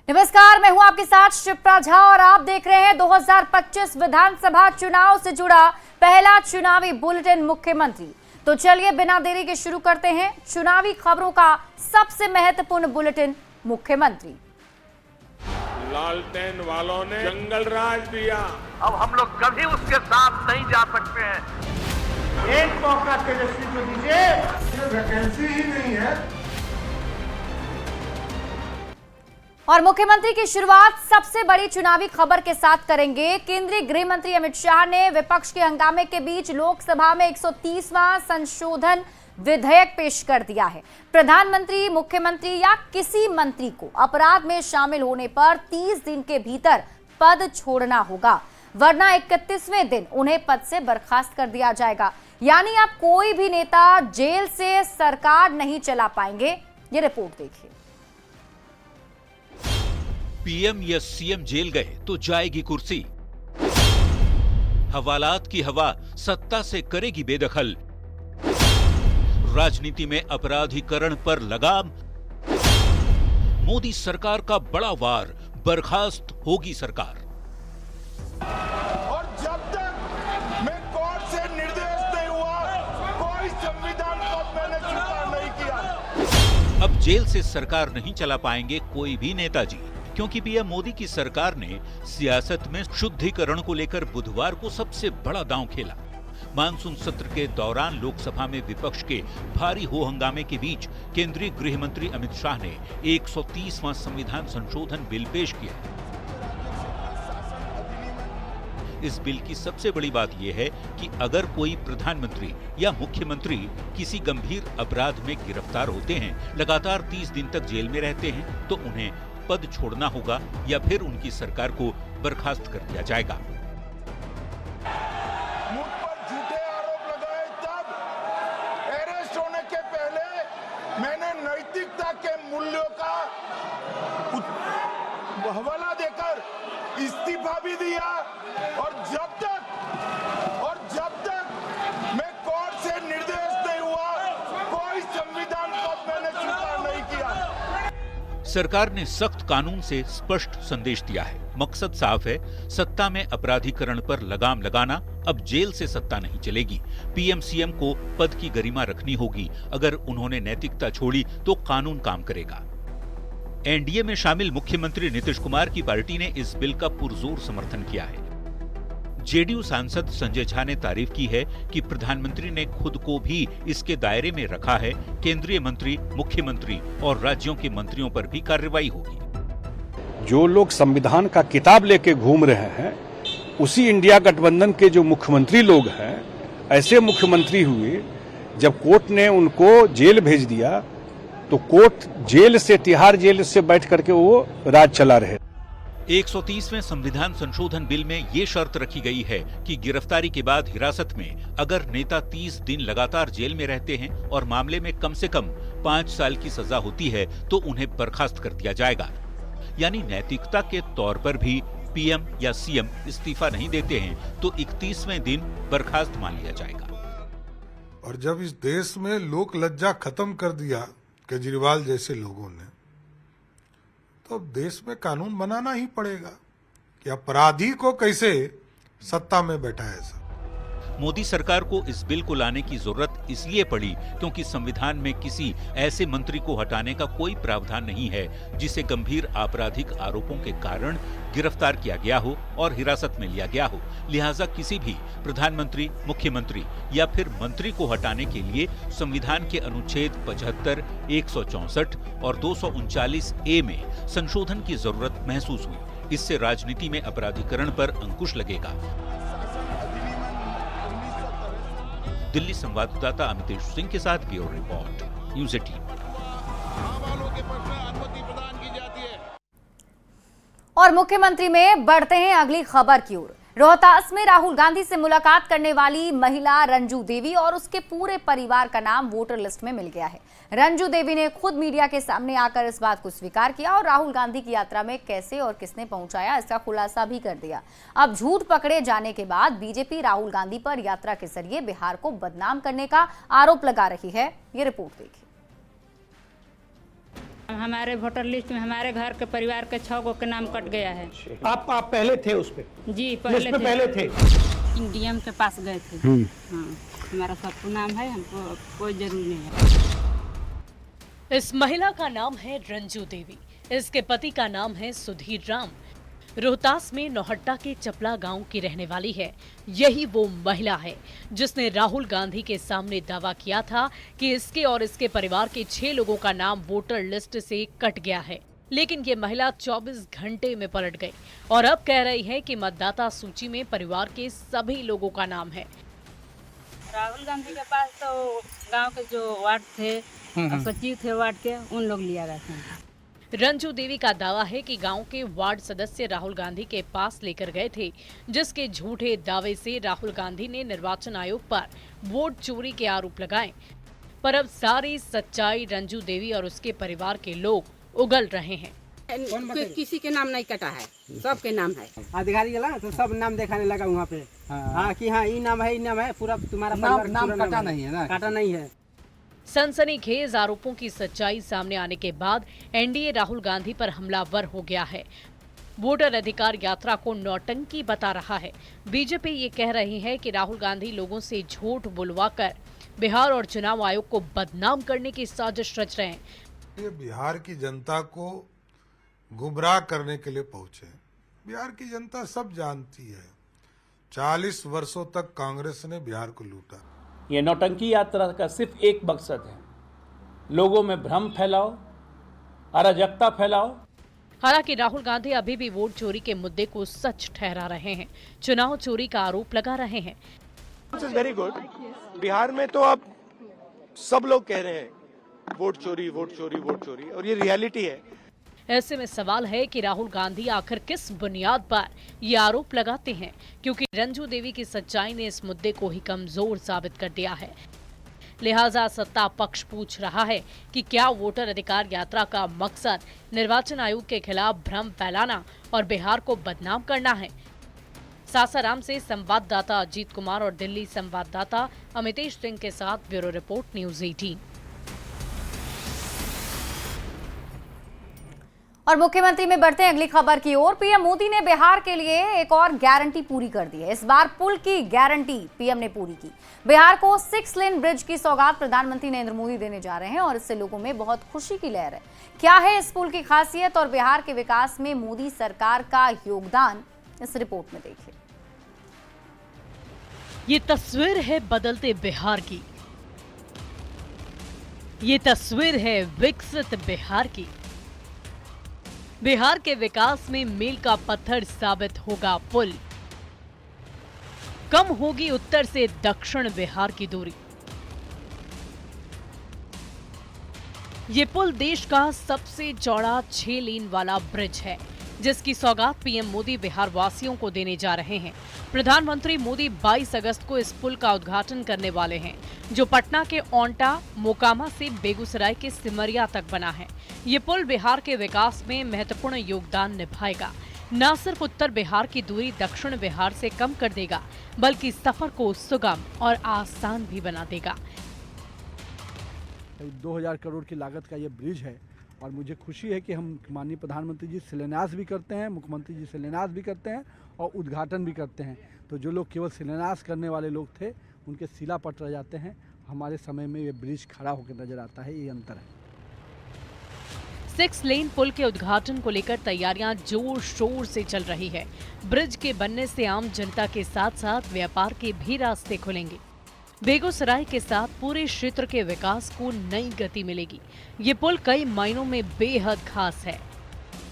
नमस्कार, मैं हूं आपके साथ शिप्रा झा और आप देख रहे हैं 2025 विधानसभा चुनाव से जुड़ा पहला चुनावी बुलेटिन मुख्यमंत्री। तो चलिए बिना देरी के शुरू करते हैं चुनावी खबरों का सबसे महत्वपूर्ण बुलेटिन मुख्यमंत्री। लालटेन वालों ने जंगल राज दिया, अब हम लोग कभी उसके साथ नहीं जा सकते हैं। एक मौका तेजस्वी को दीजिए, वैकेंसी ही नहीं है। और मुख्यमंत्री की शुरुआत सबसे बड़ी चुनावी खबर के साथ करेंगे। केंद्रीय गृह मंत्री अमित शाह ने विपक्ष के हंगामे के बीच लोकसभा में 130वां संशोधन विधेयक पेश कर दिया है। प्रधानमंत्री, मुख्यमंत्री या किसी मंत्री को अपराध में शामिल होने पर 30 दिन के भीतर पद छोड़ना होगा, वरना 31वें दिन उन्हें पद से बर्खास्त कर दिया जाएगा। यानी अब कोई भी नेता जेल से सरकार नहीं चला पाएंगे। ये रिपोर्ट देखिए। पीएम या सीएम जेल गए तो जाएगी कुर्सी। हवालात की हवा सत्ता से करेगी बेदखल। राजनीति में अपराधीकरण पर लगाम। मोदी सरकार का बड़ा वार, बर्खास्त होगी सरकार। और जब तक मैं कोर्ट से निर्देश नहीं हुआ, कोई संविधान पद मैंने स्वीकार नहीं किया। अब जेल से सरकार नहीं चला पाएंगे कोई भी नेताजी, क्योंकि पीएम मोदी की सरकार ने सियासत में शुद्धिकरण को लेकर बुधवार को सबसे बड़ा दांव खेला। मानसून सत्र के दौरान लोकसभा में विपक्ष के भारी हो हंगामे के बीच केंद्रीय गृह मंत्री अमित शाह ने 130वां संविधान संशोधन बिल पेश किया। इस बिल की सबसे बड़ी बात यह है कि अगर कोई प्रधानमंत्री या मुख्यमंत्री किसी गंभीर अपराध में गिरफ्तार होते हैं, लगातार 30 दिन तक जेल में रहते हैं, तो उन्हें पद छोड़ना होगा या फिर उनकी सरकार को बर्खास्त कर दिया जाएगा। मुझ पर झूठे आरोप लगाए तब अरेस्ट होने के पहले मैंने नैतिकता के मूल्यों का हवाला देकर इस्तीफा भी दिया। और जब तक मैं कोर्ट से निर्देश नहीं हुआ, कोई संविधान पद मैंने स्वीकार नहीं किया। सरकार ने सख्त कानून से स्पष्ट संदेश दिया है। मकसद साफ है, सत्ता में अपराधीकरण पर लगाम लगाना। अब जेल से सत्ता नहीं चलेगी। पीएम सीएम को पद की गरिमा रखनी होगी। अगर उन्होंने नैतिकता छोड़ी तो कानून काम करेगा। एनडीए में शामिल मुख्यमंत्री नीतीश कुमार की पार्टी ने इस बिल का पुरजोर समर्थन किया है। जेडीयू सांसद संजय झा ने तारीफ की है कि प्रधानमंत्री ने खुद को भी इसके दायरे में रखा है। केंद्रीय मंत्री, मुख्यमंत्री और राज्यों के मंत्रियों पर भी कार्रवाई होगी। जो लोग संविधान का किताब लेके घूम रहे हैं, उसी इंडिया गठबंधन के जो मुख्यमंत्री लोग हैं, ऐसे मुख्यमंत्री हुए जब कोर्ट ने उनको जेल भेज दिया, तो कोर्ट जेल से, तिहाड़ जेल से बैठ करके वो राज चला रहे। 130वें संविधान संशोधन बिल में ये शर्त रखी गई है कि गिरफ्तारी के बाद हिरासत में अगर नेता 30 दिन लगातार जेल में रहते हैं और मामले में कम से कम 5 साल की सजा होती है, तो उन्हें बर्खास्त कर दिया जाएगा। यानी नैतिकता के तौर पर भी पीएम या सीएम इस्तीफा नहीं देते हैं तो 31वें दिन बर्खास्त मान लिया जाएगा। और जब इस देश में लोक लज्जा खत्म कर दिया केजरीवाल जैसे लोगों ने, तो अब देश में कानून बनाना ही पड़ेगा कि अपराधी को कैसे सत्ता में बैठाया जाए। मोदी सरकार को इस बिल को लाने की जरूरत इसलिए पड़ी क्योंकि संविधान में किसी ऐसे मंत्री को हटाने का कोई प्रावधान नहीं है जिसे गंभीर आपराधिक आरोपों के कारण गिरफ्तार किया गया हो और हिरासत में लिया गया हो। लिहाजा किसी भी प्रधानमंत्री, मुख्यमंत्री या फिर मंत्री को हटाने के लिए संविधान के अनुच्छेद 75, 164 और 239A में संशोधन की जरूरत महसूस हुई। इससे राजनीति में अपराधीकरण पर अंकुश लगेगा। दिल्ली संवाददाता अमितेश सिंह के साथ ब्यूरो रिपोर्ट, न्यूज़ 18। और मुख्यमंत्री में बढ़ते हैं अगली खबर की ओर। रोहतास में राहुल गांधी से मुलाकात करने वाली महिला रंजू देवी और उसके पूरे परिवार का नाम वोटर लिस्ट में मिल गया है। रंजू देवी ने खुद मीडिया के सामने आकर इस बात को स्वीकार किया और राहुल गांधी की यात्रा में कैसे और किसने पहुंचाया इसका खुलासा भी कर दिया। अब झूठ पकड़े जाने के बाद बीजेपी राहुल गांधी पर यात्रा के जरिए बिहार को बदनाम करने का आरोप लगा रही है। ये रिपोर्ट देखिए। हमारे वोटर लिस्ट में हमारे घर के परिवार के 6 गो के नाम कट गया है। आप पहले थे उस पे? जी लिस्ट में पहले थे। डीएम के पास गए थे। हाँ, हमारा सबको नाम है, हमको कोई जरूरी नहीं है। इस महिला का नाम है रंजू देवी। इसके पति का नाम है सुधीर राम। रोहतास में नौहट्टा के चपला गांव की रहने वाली है। यही वो महिला है जिसने राहुल गांधी के सामने दावा किया था कि इसके और इसके परिवार के 6 लोगों का नाम वोटर लिस्ट से कट गया है। लेकिन ये महिला 24 घंटे में पलट गई और अब कह रही है कि मतदाता सूची में परिवार के सभी लोगों का नाम है। राहुल गांधी के पास तो गांव के जो वार्ड थे, सचिव थे वार्ड के, उन लोग लिया गया था। रंजू देवी का दावा है कि गांव के वार्ड सदस्य राहुल गांधी के पास लेकर गए थे, जिसके झूठे दावे से राहुल गांधी ने निर्वाचन आयोग पर वोट चोरी के आरोप लगाए। पर अब सारी सच्चाई रंजू देवी और उसके परिवार के लोग उगल रहे हैं। किसी के नाम नहीं कटा है, सबके नाम है। अधिकारी गया तो सब नाम दिखाने लगा वहाँ पे। हाँ कि हाँ ये नाम है, पूरा तुम्हारा नाम कटा नहीं है ना, काटा नहीं है। सनसनीखेज आरोपों की सच्चाई सामने आने के बाद एनडीए राहुल गांधी पर हमलावर हो गया है। वोटर अधिकार यात्रा को नौटंकी बता रहा है। बीजेपी ये कह रही है कि राहुल गांधी लोगों से झूठ बुलवाकर बिहार और चुनाव आयोग को बदनाम करने की साजिश रच रहे हैं। ये बिहार की जनता को गुमराह करने के लिए पहुंचे। बिहार की जनता सब जानती है, 40 वर्षों तक कांग्रेस ने बिहार को लूटा। ये नौटंकी यात्रा का सिर्फ एक मकसद है, लोगों में भ्रम फैलाओ, अराजकता फैलाओ। हालांकि राहुल गांधी अभी भी वोट चोरी के मुद्दे को सच ठहरा रहे हैं, चुनाव चोरी का आरोप लगा रहे हैं। Very good. बिहार में तो अब सब लोग कह रहे हैं वोट चोरी, वोट चोरी, वोट चोरी, और ये रियलिटी है। ऐसे में सवाल है कि राहुल गांधी आखिर किस बुनियाद पर ये आरोप लगाते हैं, क्योंकि रंजू देवी की सच्चाई ने इस मुद्दे को ही कमजोर साबित कर दिया है। लिहाजा सत्ता पक्ष पूछ रहा है कि क्या वोटर अधिकार यात्रा का मकसद निर्वाचन आयोग के खिलाफ भ्रम फैलाना और बिहार को बदनाम करना है। सासाराम से संवाददाता अजीत कुमार और दिल्ली संवाददाता अमितेश सिंह के साथ ब्यूरो रिपोर्ट, न्यूज़ 18। और मुख्यमंत्री में बढ़ते हैं अगली खबर की ओर। पीएम मोदी ने बिहार के लिए एक और गारंटी पूरी कर दी है। इस बार पुल की गारंटी पीएम ने पूरी की। बिहार को 6 लेन ब्रिज की सौगात प्रधानमंत्री नरेंद्र मोदी देने जा रहे हैं और इससे लोगों में बहुत खुशी की लहर है। क्या है इस पुल की खासियत और बिहार के विकास में मोदी सरकार का योगदान, इस रिपोर्ट में देखिए। ये तस्वीर है बदलते बिहार की। ये तस्वीर है विकसित बिहार की। बिहार के विकास में मील का पत्थर साबित होगा पुल। कम होगी उत्तर से दक्षिण बिहार की दूरी। ये पुल देश का सबसे चौड़ा 6 लेन वाला ब्रिज है, जिसकी सौगात पीएम मोदी बिहार वासियों को देने जा रहे हैं। प्रधानमंत्री मोदी 22 अगस्त को इस पुल का उद्घाटन करने वाले हैं, जो पटना के ओंटा मोकामा से बेगूसराय के सिमरिया तक बना है। ये पुल बिहार के विकास में महत्वपूर्ण योगदान निभाएगा। न सिर्फ उत्तर बिहार की दूरी दक्षिण बिहार से कम कर देगा, बल्कि सफर को सुगम और आसान भी बना देगा। 2000 करोड़ की लागत का ये ब्रिज है और मुझे खुशी है कि हम माननीय प्रधानमंत्री जी शिलान्यास भी करते हैं, मुख्यमंत्री जी शिलान्यास भी करते हैं और उद्घाटन भी करते हैं। तो जो लोग केवल शिलान्यास करने वाले लोग थे, उनके शिला पट रह जाते हैं। हमारे समय में ये ब्रिज खड़ा होकर नजर आता है, ये अंतर है। 6 लेन पुल के उद्घाटन को लेकर तैयारियां जोर शोर से चल रही है। ब्रिज के बनने से आम जनता के साथ साथ व्यापार के भी रास्ते खुलेंगे। बेगूसराय के साथ पूरे क्षेत्र के विकास को नई गति मिलेगी। ये पुल कई मायनों में बेहद खास है।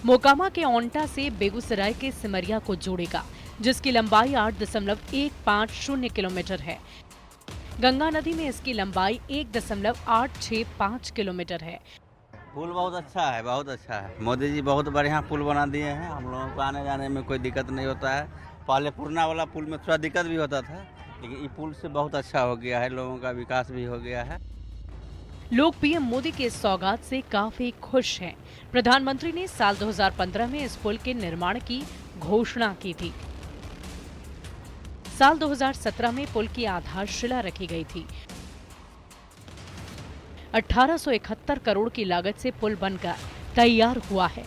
मोकामा के ओंटा से बेगूसराय के सिमरिया को जोड़ेगा, जिसकी लंबाई 8.150 किलोमीटर है। गंगा नदी में इसकी लंबाई 1.865 किलोमीटर है। पुल बहुत अच्छा है, बहुत अच्छा है। मोदी जी बहुत बढ़िया पुल बना दिए हैं। हम लोगों को आने जाने में कोई दिक्कत नहीं होता है। पहले पुराना वाला पुल में थोड़ा दिक्कत भी होता था, लेकिन ये पुल से बहुत अच्छा हो गया है, लोगों का विकास भी हो गया है। लोग पीएम मोदी के इस सौगात से काफी खुश हैं। प्रधानमंत्री ने साल 2015 में इस पुल के निर्माण की घोषणा की थी। साल 2017 में पुल की आधारशिला रखी गई थी। 1871 करोड़ की लागत से पुल बनकर तैयार हुआ है।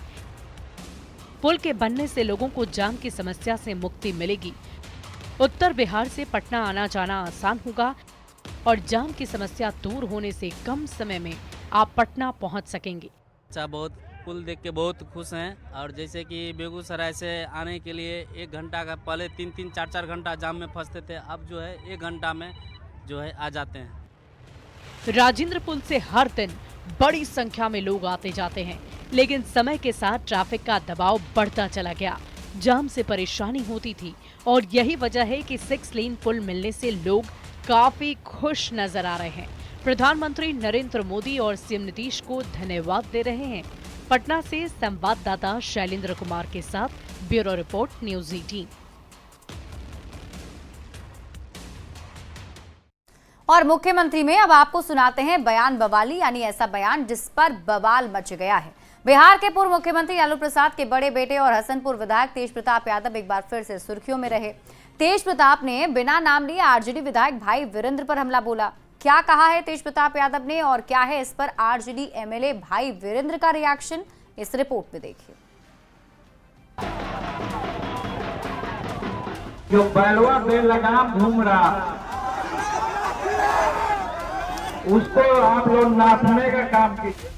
पुल के बनने से लोगों को जाम की समस्या से मुक्ति मिलेगी। उत्तर बिहार से पटना आना जाना आसान होगा और जाम की समस्या दूर होने से कम समय में आप पटना पहुंच सकेंगे। बहुत पुल देख के बहुत खुश हैं। और जैसे कि बेगूसराय से आने के लिए 1 घंटा का, पहले 3-3, 4-4 घंटा जाम में फंसते थे, अब जो है 1 घंटा में जो है आ जाते हैं। राजेंद्र पुल से हर दिन बड़ी संख्या में लोग आते जाते हैं, लेकिन समय के साथ ट्रैफिक का दबाव बढ़ता चला गया। जाम से परेशानी होती थी और यही वजह है कि 6 लेन पुल मिलने से लोग काफी खुश नजर आ रहे हैं। प्रधानमंत्री नरेंद्र मोदी और सीएम नीतीश को धन्यवाद दे रहे हैं। पटना से संवाददाता शैलेंद्र कुमार के साथ ब्यूरो रिपोर्ट, न्यूज़ 18। और मुख्यमंत्री में अब आपको सुनाते हैं बयान बवाली, यानी ऐसा बयान जिस पर बवाल मच गया है। बिहार के पूर्व मुख्यमंत्री लालू प्रसाद के बड़े बेटे और हसनपुर विधायक तेज प्रताप यादव एक बार फिर से सुर्खियों में रहे। तेज प्रताप ने बिना नाम लिए आरजेडी विधायक भाई वीरेंद्र पर हमला बोला। क्या कहा है तेज प्रताप यादव ने और क्या है इस पर आरजेडी एमएलए भाई वीरेंद्र का रिएक्शन, इस रिपोर्ट में देखिए। जो बैलवा बेलगाम घूम रहा, उसको आप लोग नापने का काम कीजिए।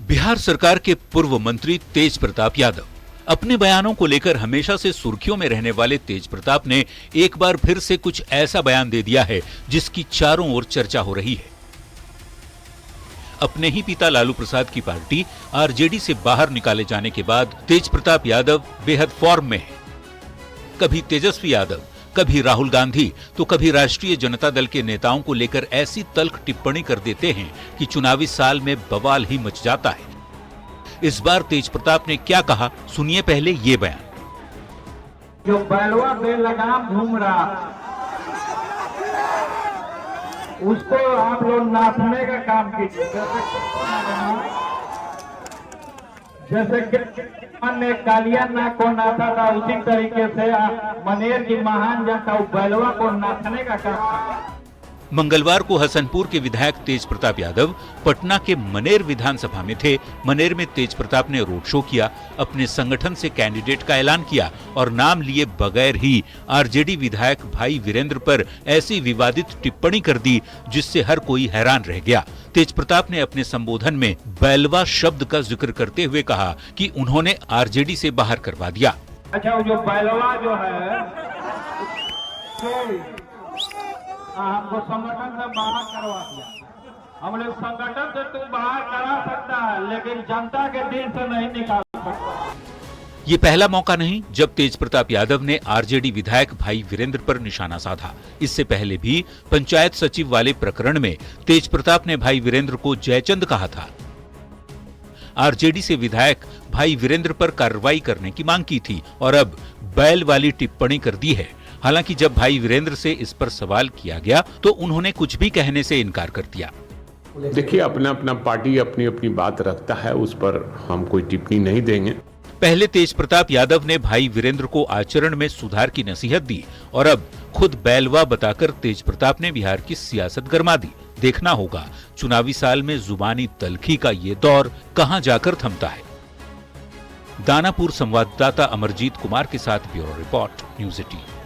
बिहार सरकार के पूर्व मंत्री तेज प्रताप यादव अपने बयानों को लेकर हमेशा से सुर्खियों में रहने वाले तेज प्रताप ने एक बार फिर से कुछ ऐसा बयान दे दिया है जिसकी चारों ओर चर्चा हो रही है। अपने ही पिता लालू प्रसाद की पार्टी आरजेडी से बाहर निकाले जाने के बाद तेज प्रताप यादव बेहद फॉर्म में है। कभी तेजस्वी यादव, कभी राहुल गांधी, तो कभी राष्ट्रीय जनता दल के नेताओं को लेकर ऐसी तल्ख टिप्पणी कर देते हैं कि चुनावी साल में बवाल ही मच जाता है। इस बार तेज प्रताप ने क्या कहा, सुनिए पहले ये बयान। जो बैलवा बेलगाम घूम रहा, उसको आप लोग नापने का काम कीजिए। जैसे कि कालिया नाक को नाथा था, उसी तरीके से मनेर की महान जनता बैलवा को नाथने का काम। मंगलवार को हसनपुर के विधायक तेज प्रताप यादव पटना के मनेर विधानसभा में थे। मनेर में तेज प्रताप ने रोड शो किया, अपने संगठन से कैंडिडेट का ऐलान किया और नाम लिए बगैर ही आरजेडी विधायक भाई वीरेंद्र पर ऐसी विवादित टिप्पणी कर दी जिससे हर कोई हैरान रह गया। तेज प्रताप ने अपने संबोधन में बैलवा शब्द का जिक्र करते हुए कहा कि उन्होंने आरजेडी से बाहर करवा दिया। अच्छा, जो बैलवा जो है हमको संगठन से बाहर करवा दिया। हम लोग संगठन से तू बाहर करा सकता है, लेकिन जनता के दिल से नहीं निकाल सकता। ये पहला मौका नहीं जब तेज प्रताप यादव ने आरजेडी विधायक भाई वीरेंद्र पर निशाना साधा। इससे पहले भी पंचायत सचिव वाले प्रकरण में तेज प्रताप ने भाई वीरेंद्र को जयचंद कहा था। आरजेडी से विधायक भाई वीरेंद्र पर कार्रवाई करने की मांग की थी और अब बैल वाली टिप्पणी कर दी है। हालांकि जब भाई वीरेंद्र से इस पर सवाल किया गया तो उन्होंने कुछ भी कहने से इनकार कर दिया। देखिए, अपना अपना पार्टी अपनी अपनी बात रखता है, उस पर हम कोई टिप्पणी नहीं देंगे। पहले तेज प्रताप यादव ने भाई वीरेंद्र को आचरण में सुधार की नसीहत दी और अब खुद बैलवा बताकर तेज प्रताप ने बिहार की सियासत गरमा दी। देखना होगा चुनावी साल में जुबानी तल्खी का ये दौर कहां जाकर थमता है। दानापुर संवाददाता अमरजीत कुमार के साथ ब्यूरो रिपोर्ट, न्यूज़ 18।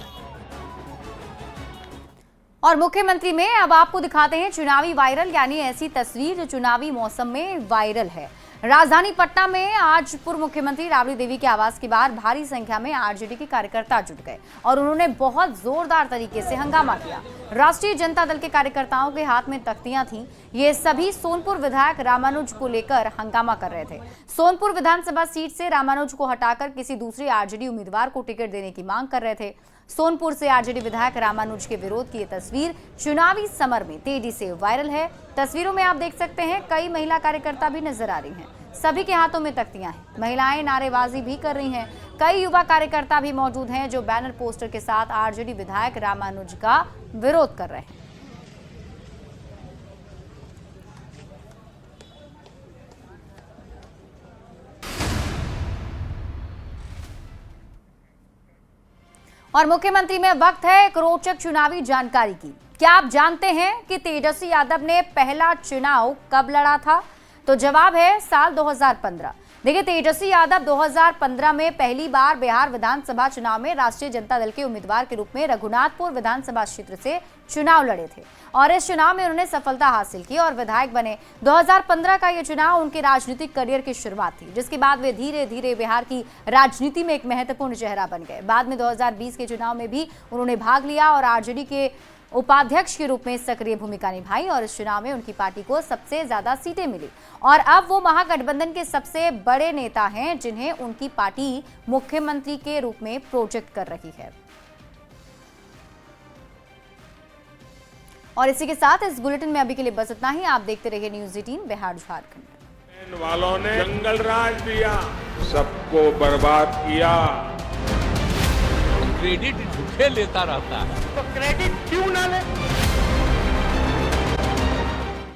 और मुख्यमंत्री में अब आपको दिखाते हैं चुनावी वायरल, यानी ऐसी तस्वीर जो चुनावी मौसम में वायरल है। राजधानी पटना में आज पूर्व मुख्यमंत्री राबड़ी देवी के आवास के बाहर भारी संख्या में आरजेडी के कार्यकर्ता जुट गए और उन्होंने बहुत जोरदार तरीके से हंगामा किया। राष्ट्रीय जनता दल के कार्यकर्ताओं के हाथ में तख्तियां थीं। ये सभी सोनपुर विधायक रामानुज को लेकर हंगामा कर रहे थे। सोनपुर विधानसभा सीट से रामानुज को हटाकर किसी दूसरे आरजेडी उम्मीदवार को टिकट देने की मांग कर रहे थे। सोनपुर से आरजेडी विधायक रामानुज के विरोध की ये तस्वीर चुनावी समर में तेजी से वायरल है। तस्वीरों में आप देख सकते हैं कई महिला कार्यकर्ता भी नजर आ रही हैं। सभी के हाथों में तख्तियां हैं। महिलाएं नारेबाजी भी कर रही हैं। कई युवा कार्यकर्ता भी मौजूद हैं जो बैनर पोस्टर के साथ आरजेडी विधायक रामानुज का विरोध कर रहे हैं। और मुख्यमंत्री में वक्त है एक रोचक चुनावी जानकारी की। क्या आप जानते हैं कि तेजस्वी यादव ने पहला चुनाव कब लड़ा था? तो जवाब है साल 2015। देखिए, तेजस्वी यादव 2015 में पहली बार बिहार विधानसभा चुनाव में राष्ट्रीय जनता दल के उम्मीदवार के रूप में रघुनाथपुर विधानसभा क्षेत्र से चुनाव लड़े थे और इस चुनाव में उन्होंने सफलता हासिल की और विधायक बने। 2015 का यह चुनाव उनके राजनीतिक करियर की शुरुआत थी, जिसके बाद वे धीरे धीरे बिहार की राजनीति में एक महत्वपूर्ण चेहरा बन गए। बाद में 2020 के चुनाव में भी उन्होंने भाग लिया और आरजेडी के उपाध्यक्ष के रूप में सक्रिय भूमिका निभाई और इस चुनाव में उनकी पार्टी को सबसे ज्यादा सीटें मिली और अब वो महागठबंधन के सबसे बड़े नेता हैं, जिन्हें उनकी पार्टी मुख्यमंत्री के रूप में प्रोजेक्ट कर रही है। और इसी के साथ इस बुलेटिन में अभी के लिए बस इतना ही। आप देखते रहिए न्यूज़ 18 बिहार झारखंड। वालों ने जंगल राज दिया, सबको बर्बाद किया। क्रेडिट झूठे लेता रहता है। तो क्रेडिट क्यों ना ले?